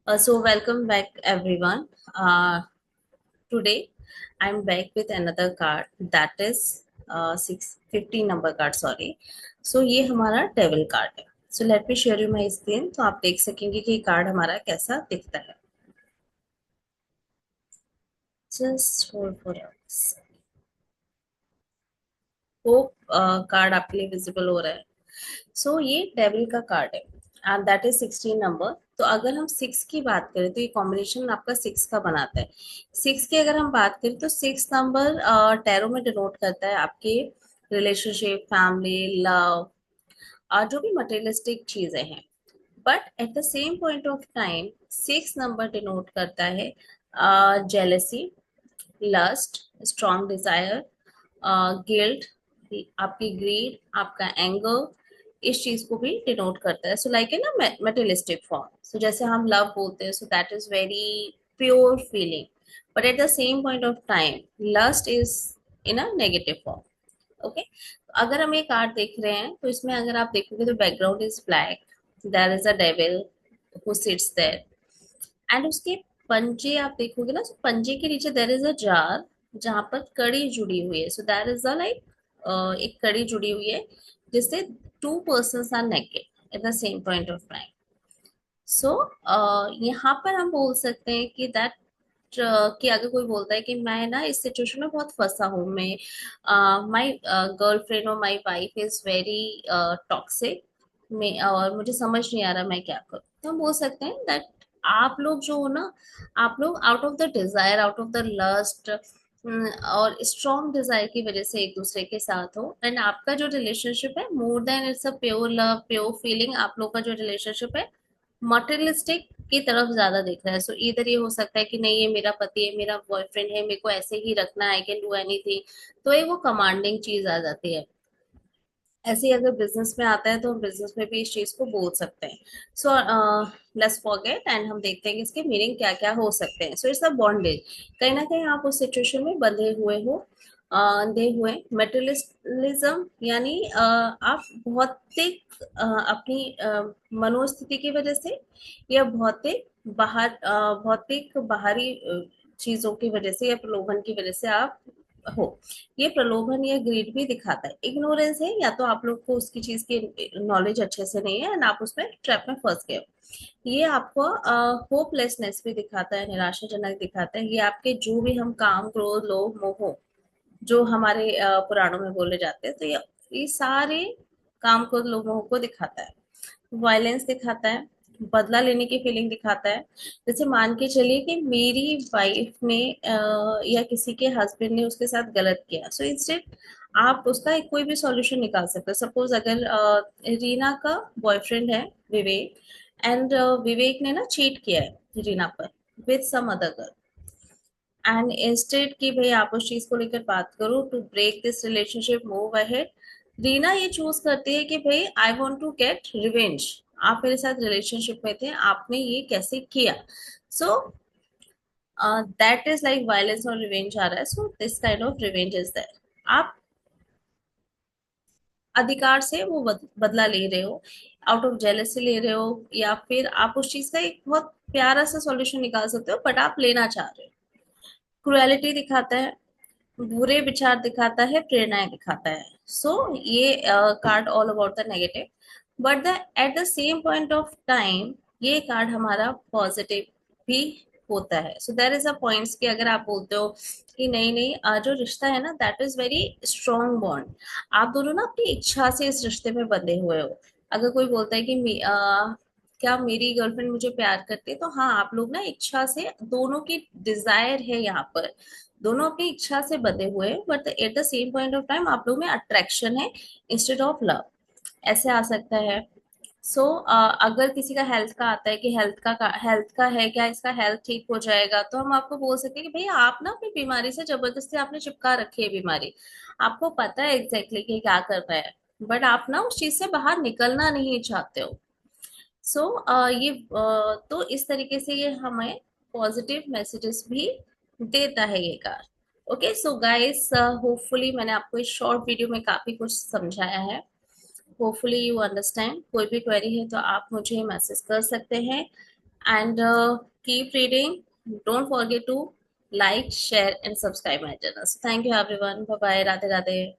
So welcome back everyone. Today I'm back with another card that is 615 number card. Sorry. So ये हमारा devil card है. So let me share you my screen. तो आप देख सकेंगे कि card हमारा कैसा दिखता है. Just hold for us. Hope card आपके लिए विजिबल हो रहा है. सो ये डेविल का कार्ड है एंड दैट इज 16 नंबर. तो अगर हम सिक्स की बात करें तो ये कॉम्बिनेशन आपका सिक्स का बनाता है. सिक्स की अगर हम बात करें तो सिक्स नंबर टैरो में डिनोट करता है आपके रिलेशनशिप, फैमिली, लव और जो भी मटेरियलिस्टिक चीजें हैं. But at the same point of time six number denote करता है jealousy, lust, strong desire, guilt, आपकी ग्रीड, आपका एंगर, इस चीज को भी डिनोट करता है. सो लाइक है ना मेटेरियलिस्टिक फॉर्म. सो जैसे हम लव बोलते हैं, so that is very pure feeling. But at the same point of time lust is in a negative form. Okay. अगर हम ये कार्ड देख रहे हैं तो इसमें अगर आप देखोगे तो background is black. There is a devil who sits there and उसके पंजे आप देखोगे ना, तो पंजे के नीचे देयर इज अ जार जहां पर कड़ी जुड़ी हुई है. So there is a like एक कड़ी जुड़ी हुई है जिससे two persons are naked at the same point of time. So यहाँ पर हम बोल सकते हैं कि दैट कि अगर कोई बोलता है कि मैं ना इस सिचुएशन में बहुत फंसा हूँ, मैं माय गर्लफ्रेंड और my wife is very toxic, मैं और मुझे समझ नहीं आ रहा मैं क्या करूँ, तो हम बोल सकते हैं दैट आप लोग जो हो ना, आप लोग out of the desire, out of the lust और स्ट्रॉन्ग डिजायर की वजह से एक दूसरे के साथ हो. एंड आपका जो रिलेशनशिप है more than it's a pure love, pure feeling, आप लोग का जो रिलेशनशिप है मटेरियलिस्टिक की तरफ ज्यादा दिख रहा है. सो इधर ये हो सकता है कि नहीं ये मेरा पति है, मेरा बॉयफ्रेंड है, मेरे को ऐसे ही रखना है, आई कैन डू एनीथिंग. तो ये वो कमांडिंग चीज आ जाती है. ऐसे ही अगर बिजनेस में आता है तो हम बिजनेस में भी इस चीज को बोल सकते हैं. सो लेट्स फॉरगेट एंड हम देखते हैं कि इसके मीनिंग क्या क्या हो सकते हैं. So it's a bondage. कहीं ना कहीं आप उस सिचुएशन में बंधे हुए हो, अंधे हुए. मेटेरियलिज्म यानी आप भौतिक अपनी मनोस्थिति की वजह से या भौतिक बाहरी चीजों की वजह से या प्रलोभन की वजह से आप हो. ये प्रलोभन या ग्रीड भी दिखाता है. इग्नोरेंस है, या तो आप लोग को उसकी चीज की नॉलेज अच्छे से नहीं है एंड आप उसमें ट्रैप में फंस गए हो. ये आपको होपलेसनेस भी दिखाता है, निराशाजनक दिखाता है. ये आपके जो भी हम काम, क्रोध, लोभ, मोह जो हमारे पुराणों में बोले जाते हैं, तो ये सारे काम, क्रोध, लोभ, मोह को दिखाता है. वायलेंस दिखाता है, बदला लेने की फीलिंग दिखाता है. जैसे मान के चलिए कि मेरी वाइफ ने या किसी के हस्बैंड ने उसके साथ गलत किया, सो इंस्टेड आप उसका एक कोई भी सॉल्यूशन निकाल सकते हो. सपोज अगर रीना का बॉयफ्रेंड है विवेक, एंड विवेक ने ना चीट किया है रीना पर with some other girl, and instead कि भाई आप उस चीज को लेकर बात करो to break this relationship, move ahead, Reena ये चूज करती है कि भाई I want to get revenge. आप मेरे साथ रिलेशनशिप में थे, आपने ये कैसे किया. सो दैट इज लाइक वायलेंस और रिवेंज आ रहा है. So this kind of revenge is that आप अधिकार से वो बदला ले रहे हो, आउट ऑफ जेलसी ले रहे हो, या फिर आप उस चीज का एक बहुत प्यारा सा सॉल्यूशन निकाल सकते हो बट आप लेना चाह रहे हो. क्रुएलिटी दिखाता है, बुरे विचार दिखाता है, प्रेरणाएं दिखाता है. सो ये card all about the negative. But the eight the same point of time ये कार्ड हमारा पॉजिटिव भी होता है. सो देर इज अ पॉइंट्स कि अगर आप बोलते हो कि नहीं नहीं जो रिश्ता है ना that is very strong bond, आप दोनों ना अपनी इच्छा से इस रिश्ते में बंधे हुए हो. अगर कोई बोलता है कि क्या मेरी गर्लफ्रेंड मुझे प्यार करती है, तो हाँ आप लोग ना इच्छा से, दोनों की डिजायर है यहाँ पर, दोनों अपनी इच्छा से बंधे हुए हैं. But at the same point of time आप लोग में अट्रैक्शन है इंस्टेड ऑफ लव. ऐसे आ सकता है. सो अगर किसी का हेल्थ का आता है कि हेल्थ का है क्या, इसका हेल्थ ठीक हो जाएगा, तो हम आपको बोल सकते हैं कि भैया आप ना अपनी बीमारी से जबरदस्ती आपने चिपका रखी है बीमारी, आपको पता है एग्जैक्टली कि क्या करना है, बट आप ना उस चीज से बाहर निकलना नहीं चाहते हो. सो तो इस तरीके से ये हमें पॉजिटिव मैसेजेस भी देता है ये card. Okay so guys, hopefully मैंने आपको इस शॉर्ट वीडियो में काफी कुछ समझाया है. Hopefully you understand. कोई भी क्वेरी है तो आप मुझे मैसेज कर सकते हैं. and keep reading. Don't forget to like, share, and subscribe my channel. So thank you everyone. Bye bye. Radhe Radhe.